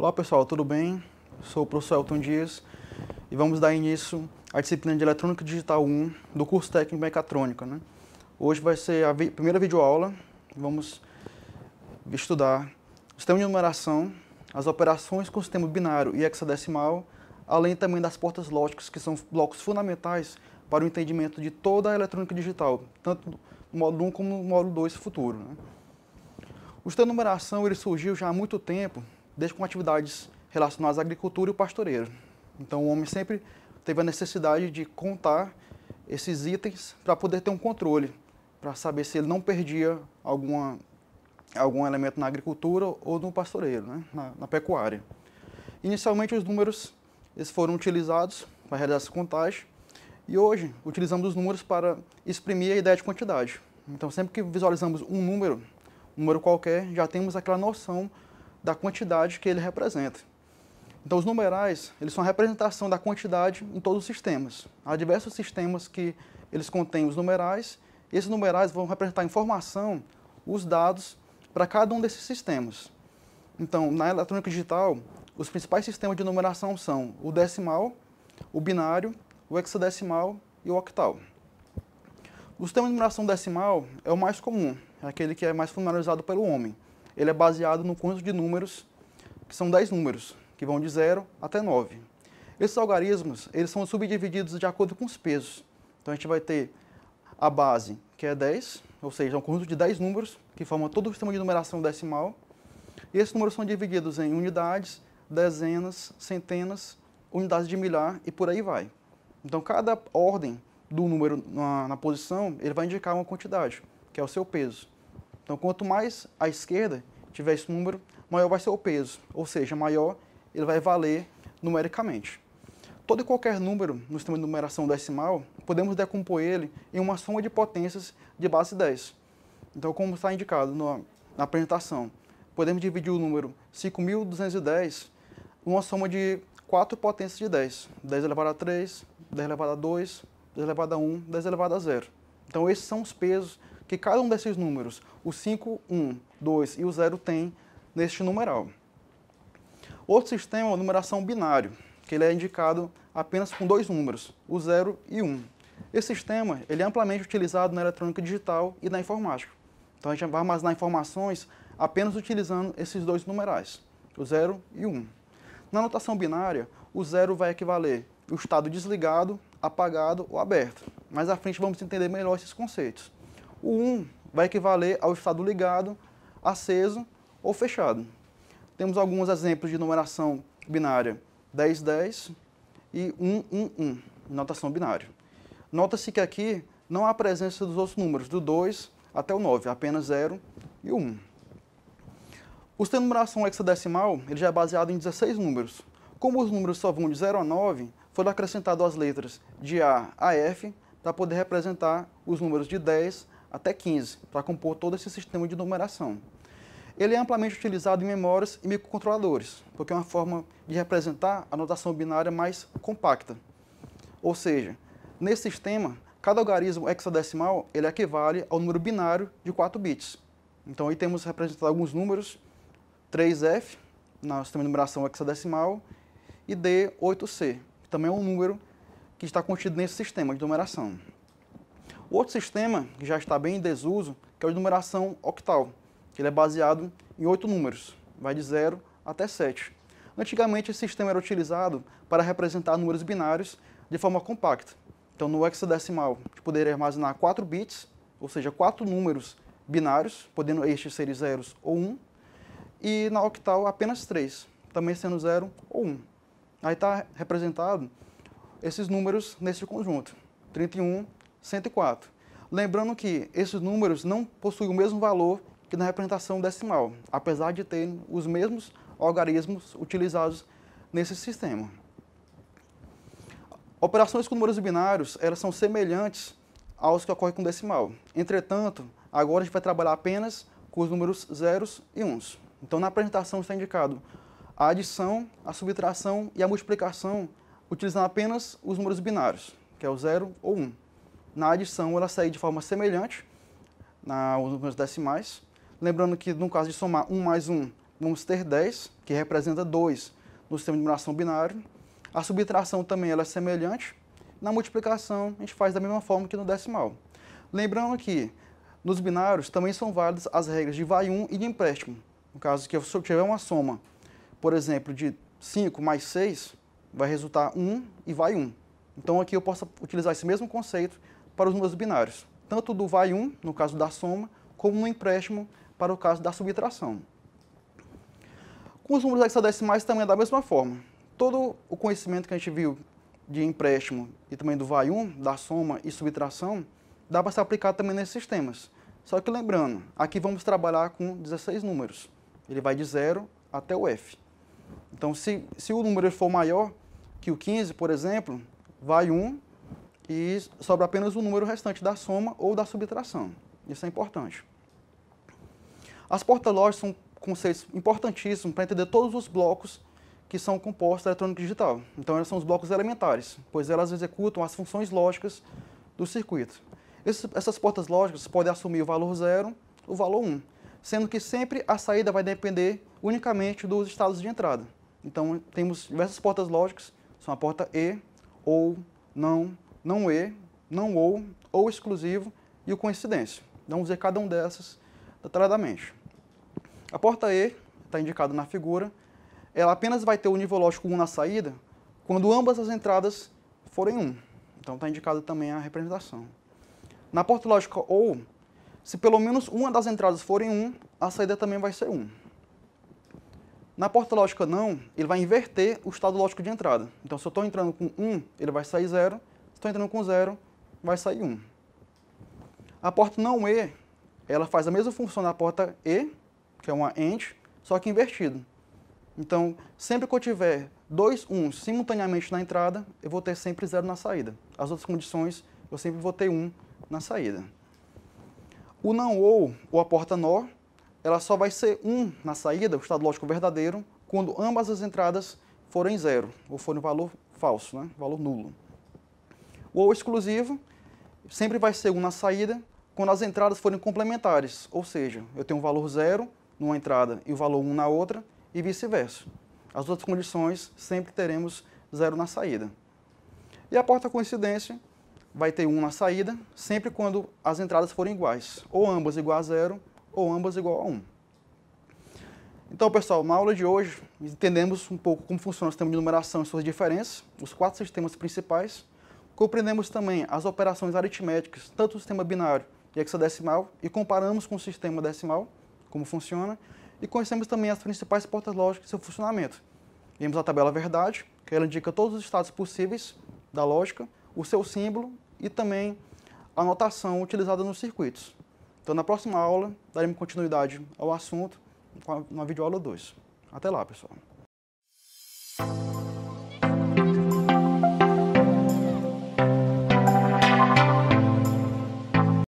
Olá pessoal, tudo bem? Sou o professor Elton Dias e vamos dar início à disciplina de Eletrônica Digital 1 do curso técnico de Mecatrônica. Hoje vai ser a primeira videoaula. Vamos estudar o sistema de numeração, as operações com o sistema binário e hexadecimal, além também das portas lógicas, que são blocos fundamentais para o entendimento de toda a eletrônica digital, tanto no módulo 1 como no módulo 2 futuro. O sistema de numeração ele surgiu já há muito tempo, desde com atividades relacionadas à agricultura e o pastoreiro. Então o homem sempre teve a necessidade de contar esses itens para poder ter um controle, para saber se ele não perdia algum elemento na agricultura ou no pastoreiro, na pecuária. Inicialmente os números eles foram utilizados para realizar essa contagem e hoje utilizamos os números para exprimir a ideia de quantidade. Então sempre que visualizamos um número qualquer, já temos aquela noção da quantidade que ele representa. Então os numerais, eles são a representação da quantidade em todos os sistemas. Há diversos sistemas que eles contêm os numerais, e esses numerais vão representar a informação, os dados, para cada um desses sistemas. Então, na eletrônica digital, os principais sistemas de numeração são o decimal, o binário, o hexadecimal e o octal. O sistema de numeração decimal é o mais comum, é aquele que é mais familiarizado pelo homem. Ele é baseado no conjunto de números, que são 10 números, que vão de 0 até 9. Esses algarismos, eles são subdivididos de acordo com os pesos. Então a gente vai ter a base, que é 10, ou seja, é um conjunto de 10 números, que formam todo o sistema de numeração decimal. E esses números são divididos em unidades, dezenas, centenas, unidades de milhar e por aí vai. Então cada ordem do número na posição, ele vai indicar uma quantidade, que é o seu peso. Então, quanto mais à esquerda tiver esse número, maior vai ser o peso, ou seja, maior ele vai valer numericamente. Todo e qualquer número no sistema de numeração decimal, podemos decompor ele em uma soma de potências de base 10. Então, como está indicado na apresentação, podemos dividir o número 5.210 em uma soma de 4 potências de 10. 10 elevado a 3, 10 elevado a 2, 10 elevado a 1, 10 elevado a 0. Então, esses são os pesos que cada um desses números, o 5, 1, 2 e o 0 tem neste numeral. Outro sistema é a numeração binário, que ele é indicado apenas com 2 números, o 0 e 1. Esse sistema ele é amplamente utilizado na eletrônica digital e na informática. Então a gente vai armazenar informações apenas utilizando esses 2 numerais, o 0 e 1. Na notação binária, o 0 vai equivaler ao estado desligado, apagado ou aberto. Mais à frente vamos entender melhor esses conceitos. O 1 vai equivaler ao estado ligado, aceso ou fechado. Temos alguns exemplos de numeração binária 10, 10 e 1, 1, 1, notação binária. Nota-se que aqui não há presença dos outros números, do 2 até o 9, apenas 0 e 1. O sistema de numeração hexadecimal ele já é baseado em 16 números. Como os números só vão de 0 a 9, foram acrescentadas as letras de A a F para poder representar os números de 10 até 15, para compor todo esse sistema de numeração. Ele é amplamente utilizado em memórias e microcontroladores, porque é uma forma de representar a notação binária mais compacta. Ou seja, nesse sistema, cada algarismo hexadecimal ele equivale ao número binário de 4 bits. Então aí temos representado alguns números, 3F, no sistema de numeração hexadecimal, e D8C, que também é um número que está contido nesse sistema de numeração. Outro sistema, que já está bem em desuso, que é o de numeração octal, que ele é baseado em 8 números, vai de 0 até 7. Antigamente, esse sistema era utilizado para representar números binários de forma compacta. Então, no hexadecimal, a gente poderia armazenar 4 bits, ou seja, 4 números binários, podendo estes serem zeros ou 1, e na octal apenas 3, também sendo 0 ou 1. Aí está representado esses números nesse conjunto, 31, 104. Lembrando que esses números não possuem o mesmo valor que na representação decimal, apesar de terem os mesmos algarismos utilizados nesse sistema. Operações com números binários elas são semelhantes aos que ocorrem com decimal. Entretanto, agora a gente vai trabalhar apenas com os números zeros e uns. Então, na apresentação está indicado a adição, a subtração e a multiplicação utilizando apenas os números binários, que é o 0 ou 1. Na adição, ela sai de forma semelhante aos números decimais. Lembrando que, no caso de somar 1 mais 1, vamos ter 10, que representa 2 no sistema de numeração binário. A subtração também ela é semelhante. Na multiplicação, a gente faz da mesma forma que no decimal. Lembrando que nos binários também são válidas as regras de vai 1 e de empréstimo. No caso que se eu tiver uma soma, por exemplo, de 5 mais 6, vai resultar 1 e vai 1. Então aqui eu posso utilizar esse mesmo conceito para os números binários, tanto do vai 1, no caso da soma, como no empréstimo, para o caso da subtração. Com os números hexadecimais também é da mesma forma. Todo o conhecimento que a gente viu de empréstimo e também do vai 1, da soma e subtração, dá para ser aplicado também nesses sistemas. Só que lembrando, aqui vamos trabalhar com 16 números. Ele vai de 0 até o F. Então, se o número for maior que o 15, por exemplo, vai 1 e sobra apenas o número restante da soma ou da subtração. Isso é importante. As portas lógicas são conceitos importantíssimos para entender todos os blocos que são compostos da eletrônica digital. Então, elas são os blocos elementares, pois elas executam as funções lógicas do circuito. Essas portas lógicas podem assumir o valor 0, o valor 1, sendo que sempre a saída vai depender unicamente dos estados de entrada. Então, temos diversas portas lógicas, são a porta E, ou, não E, não ou exclusivo e o coincidência. Vamos ver cada um dessas detalhadamente. A porta E, está indicada na figura, ela apenas vai ter o nível lógico 1 na saída quando ambas as entradas forem 1. Então, está indicada também a representação. Na porta lógica OU, se pelo menos uma das entradas forem 1, a saída também vai ser 1. Na porta lógica não, ele vai inverter o estado lógico de entrada. Então, se eu estou entrando com 1, ele vai sair 0. Se estou entrando com 0, vai sair 1. A porta não E, ela faz a mesma função da porta E, que é uma AND, só que invertido. Então, sempre que eu tiver 2 1s simultaneamente na entrada, eu vou ter sempre 0 na saída. As outras condições, eu sempre vou ter 1 na saída. O não ou a porta NOR, ela só vai ser 1 na saída, o estado lógico verdadeiro, quando ambas as entradas forem 0, ou forem valor falso, né? Valor nulo. O ou exclusivo sempre vai ser 1 na saída, quando as entradas forem complementares, ou seja, eu tenho um valor 0 numa entrada e o valor 1 na outra, e vice-versa. As outras condições sempre teremos 0 na saída. E a porta coincidência vai ter 1 na saída, sempre quando as entradas forem iguais, ou ambas igual a 0, ou ambas igual a 1. Então, pessoal, na aula de hoje, entendemos um pouco como funciona o sistema de numeração e suas diferenças, os 4 sistemas principais. Compreendemos também as operações aritméticas, tanto do sistema binário e hexadecimal, e comparamos com o sistema decimal, como funciona, e conhecemos também as principais portas lógicas e seu funcionamento. Vimos a tabela verdade, que ela indica todos os estados possíveis da lógica, o seu símbolo e também a notação utilizada nos circuitos. Então, na próxima aula, daremos continuidade ao assunto na videoaula 2. Até lá, pessoal.